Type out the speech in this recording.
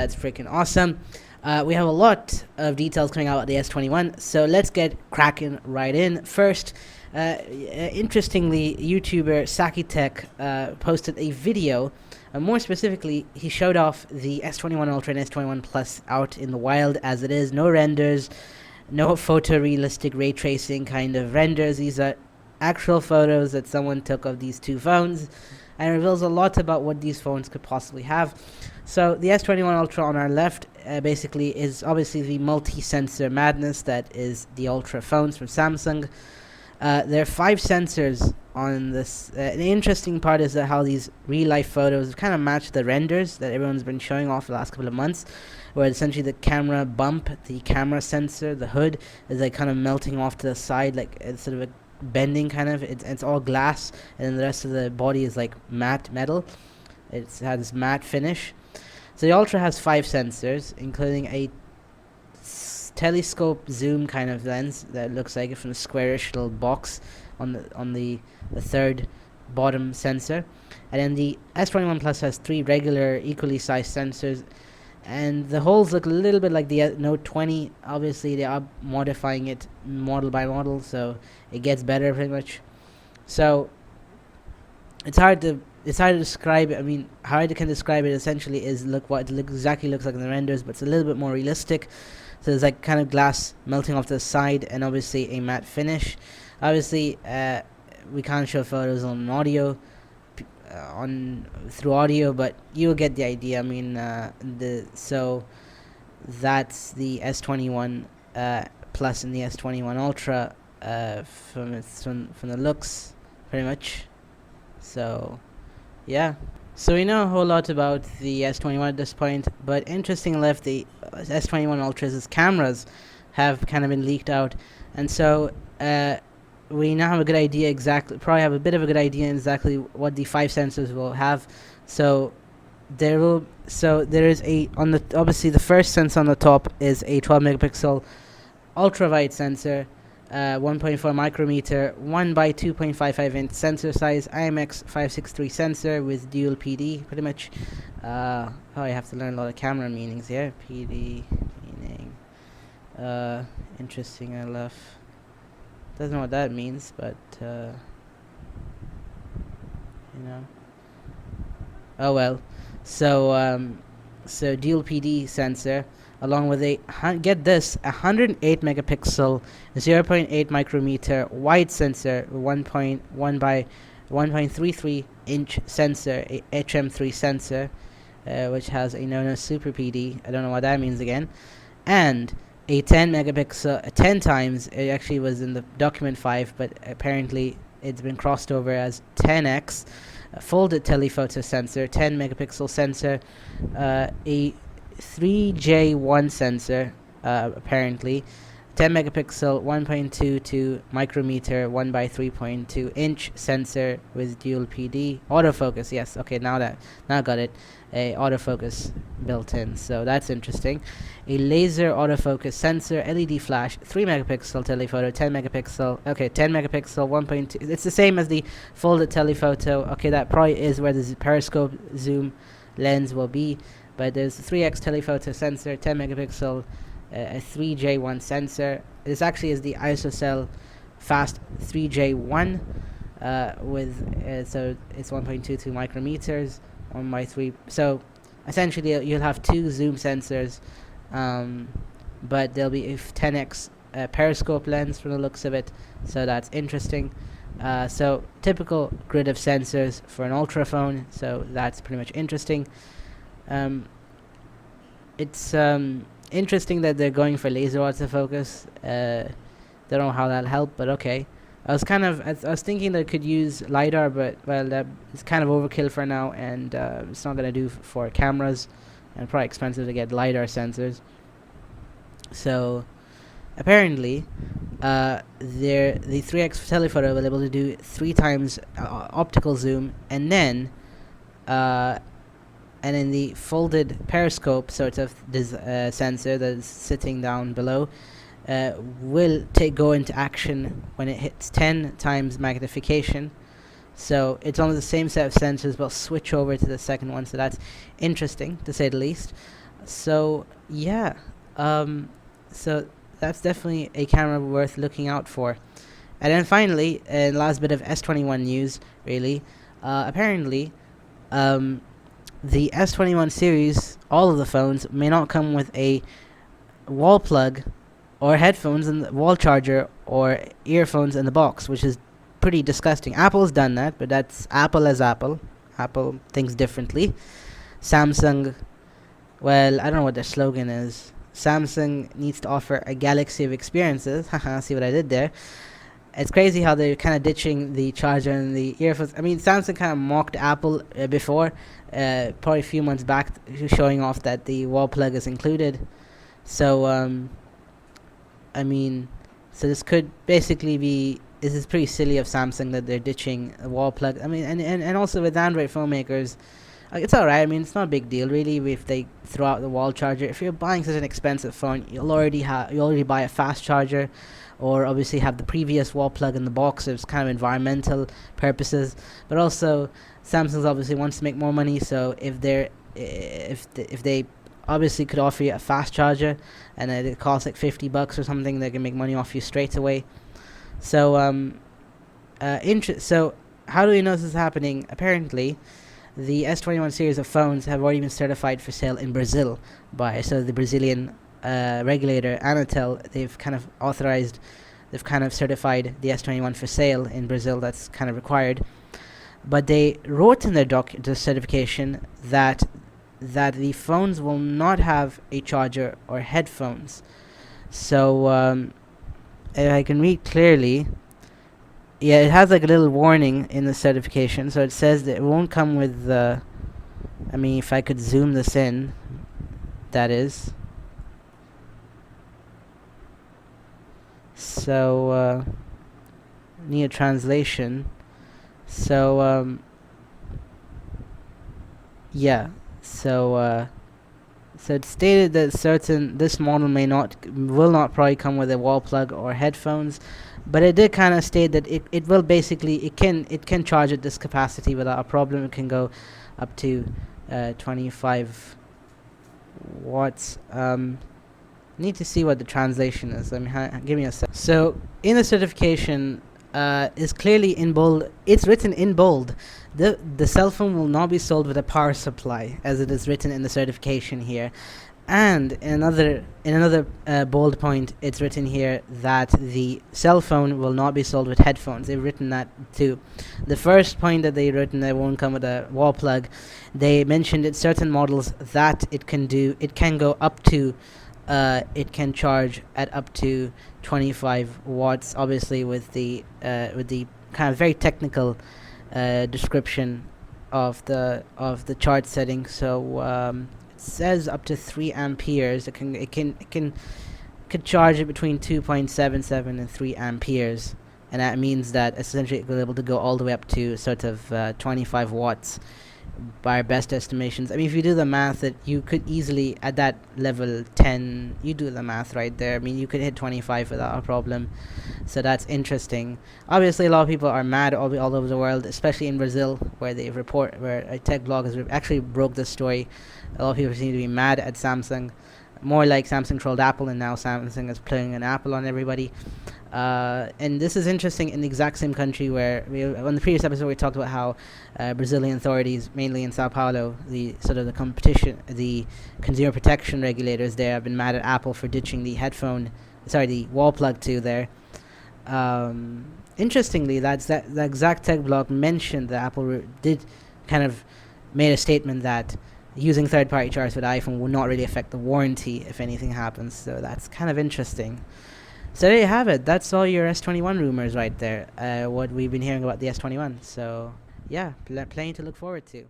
That's freaking awesome. We have a lot of details coming out about the S21, so let's get cracking right in. First, interestingly, YouTuber Saki Tech posted a video. More specifically, he showed off the S21 Ultra and S21 Plus out in the wild as it is. No renders, no photorealistic ray tracing kind of renders. These are actual photos that someone took of these two phones, and reveals a lot about what these phones could possibly have. So the S21 Ultra on our left basically is obviously the multi-sensor madness that is the Ultra phones from Samsung. There are 5 sensors on this. The interesting part is that how these real-life photos kind of match the renders that everyone's been showing off the last couple of months, where essentially the camera bump, the camera sensor, the hood, is like kind of melting off to the side, like it's sort of a bending kind of. It's all glass, and then the rest of the body is like matte metal. It has matte finish. So the Ultra has 5 sensors, including a telescope zoom kind of lens that looks like it from a squarish little box on the third bottom sensor, and then the S21 Plus has 3 regular equally sized sensors, and the holes look a little bit like the Note 20. Obviously, they are modifying it model by model, so it gets better pretty much. So it's hard to describe it. I mean, how I can describe it essentially is what it exactly looks like in the renders, but it's a little bit more realistic. So there's like kind of glass melting off to the side, and obviously a matte finish. Obviously, we can't show photos on audio, through audio, but you'll get the idea. I mean, so that's the S21 Plus and the S21 Ultra from the looks, pretty much. So, yeah. So we know a whole lot about the S21 at this point, but interesting enough, the S21 Ultra's cameras have kind of been leaked out, and so we now have a good idea probably have a bit of a good idea exactly what the 5 sensors will have. So there is obviously the first sensor on the top is a 12 megapixel ultra wide sensor. 1.4 micrometer, 1 by 2.55 inch sensor size, IMX563 sensor with dual PD, pretty much. I have to learn a lot of camera meanings here. PD meaning. Interesting enough. Doesn't know what that means, but you know. Oh well. So dual PD sensor, along with get this, 108 megapixel 0.8 micrometer wide sensor, 1.1 by 1.33 inch sensor, a HM3 sensor, which has a known as Super PD. I don't know what that means again. And a 10 megapixel, 10 times, it actually was in the document 5, but apparently it's been crossed over as 10x, folded telephoto sensor, 10 megapixel sensor, a 3J1 sensor, apparently 10 megapixel 1.22 micrometer 1 by 3.2 inch sensor with dual PD autofocus. Yes, okay, now got it. A autofocus built in, so that's interesting. A laser autofocus sensor, LED flash, 3 megapixel telephoto, 10 megapixel, 1.2. It's the same as the folded telephoto. Okay, that probably is where the periscope zoom lens will be. But there's a 3x telephoto sensor, 10 megapixel, a 3J1 sensor. This actually is the ISOCELL Fast 3J1 so it's 1.22 micrometers, 1 by 3. So essentially you'll have 2 zoom sensors, but there'll be a 10x periscope lens from the looks of it. So that's interesting. So typical grid of sensors for an Ultra phone. So that's pretty much interesting. It's interesting that they're going for laser autofocus. Don't know how that'll help, but okay. I was thinking that it could use LiDAR, but well, that is kind of overkill for now, and it's not gonna do for cameras, and probably expensive to get LiDAR sensors. So apparently, the 3x telephoto will be able to do 3 times optical zoom, and then the folded periscope sort of this sensor that is sitting down below will go into action when it hits 10 times magnification. So it's on the same set of sensors, but switch over to the second one. So that's interesting, to say the least. So yeah, um, so that's definitely a camera worth looking out for. And then finally, last bit of S21 news, really. Apparently, um, the S21 series, all of the phones may not come with a wall plug or headphones and wall charger or earphones in the box, which is pretty disgusting. Apple's done that, but that's Apple as Apple. Apple thinks differently. Samsung, well, I don't know what their slogan is. Samsung needs to offer a galaxy of experiences. Haha, see what I did there? It's crazy how they're kind of ditching the charger and the earphones. I mean, Samsung kind of mocked Apple before, probably a few months back, showing off that the wall plug is included. So, I mean, so this could basically be. This is pretty silly of Samsung that they're ditching a wall plug. I mean, and also with Android phone makers, it's alright. I mean, it's not a big deal really if they throw out the wall charger. If you're buying such an expensive phone, you already buy a fast charger, or obviously have the previous wall plug in the box. So it's kind of environmental purposes, but also Samsung's obviously wants to make more money. So if they obviously could offer you a fast charger, and it costs like $50 or something, they can make money off you straight away. So so how do we know this is happening? Apparently, the S21 series of phones have already been certified for sale in Brazil by the Brazilian regulator Anatel. They've kind of certified the S21 for sale in Brazil. That's kind of required. But they wrote in their the certification that the phones will not have a charger or headphones. So if I can read clearly, yeah, it has like a little warning in the certification. So it says that it won't come with the. I mean, if I could zoom this in, that is. So need a translation. So yeah. So it's stated that this model will not probably come with a wall plug or headphones, but it did kind of state that it will basically it can charge at this capacity without a problem. It can go up to 25 watts. Need to see what the translation is. I mean, give me a sec. So in the certification, is clearly in bold. It's written in bold. The cell phone will not be sold with a power supply, as it is written in the certification here. And in another bold point, it's written here that the cell phone will not be sold with headphones. They've written that too. The first point that they written, that won't come with a wall plug, they mentioned in certain models that it can go up to. It can charge at up to 25 watts. Obviously, with the kind of very technical description of the charge setting. So it says up to 3 amperes. It could charge it between 2.77 and 3 amperes, and that means that essentially it will be able to go all the way up to sort of 25 watts by our best estimations. I mean, if you do the math, that you could easily at that level 10, you do the math right there. I mean, you could hit 25 without a problem. So that's interesting. Obviously, a lot of people are mad all over the world, especially in Brazil, where a tech blog has actually broke this story. A lot of people seem to be mad at Samsung, more like Samsung trolled Apple, and now Samsung is playing an Apple on everybody. And this is interesting in the exact same country where on the previous episode we talked about how Brazilian authorities, mainly in Sao Paulo, the consumer protection regulators there have been mad at Apple for ditching the wall plug too there. Interestingly, the exact tech blog mentioned that Apple did kind of made a statement that using third-party chargers with iPhone will not really affect the warranty if anything happens. So that's kind of interesting. So there you have it. That's all your S21 rumors right there. What we've been hearing about the S21. So yeah, plenty to look forward to.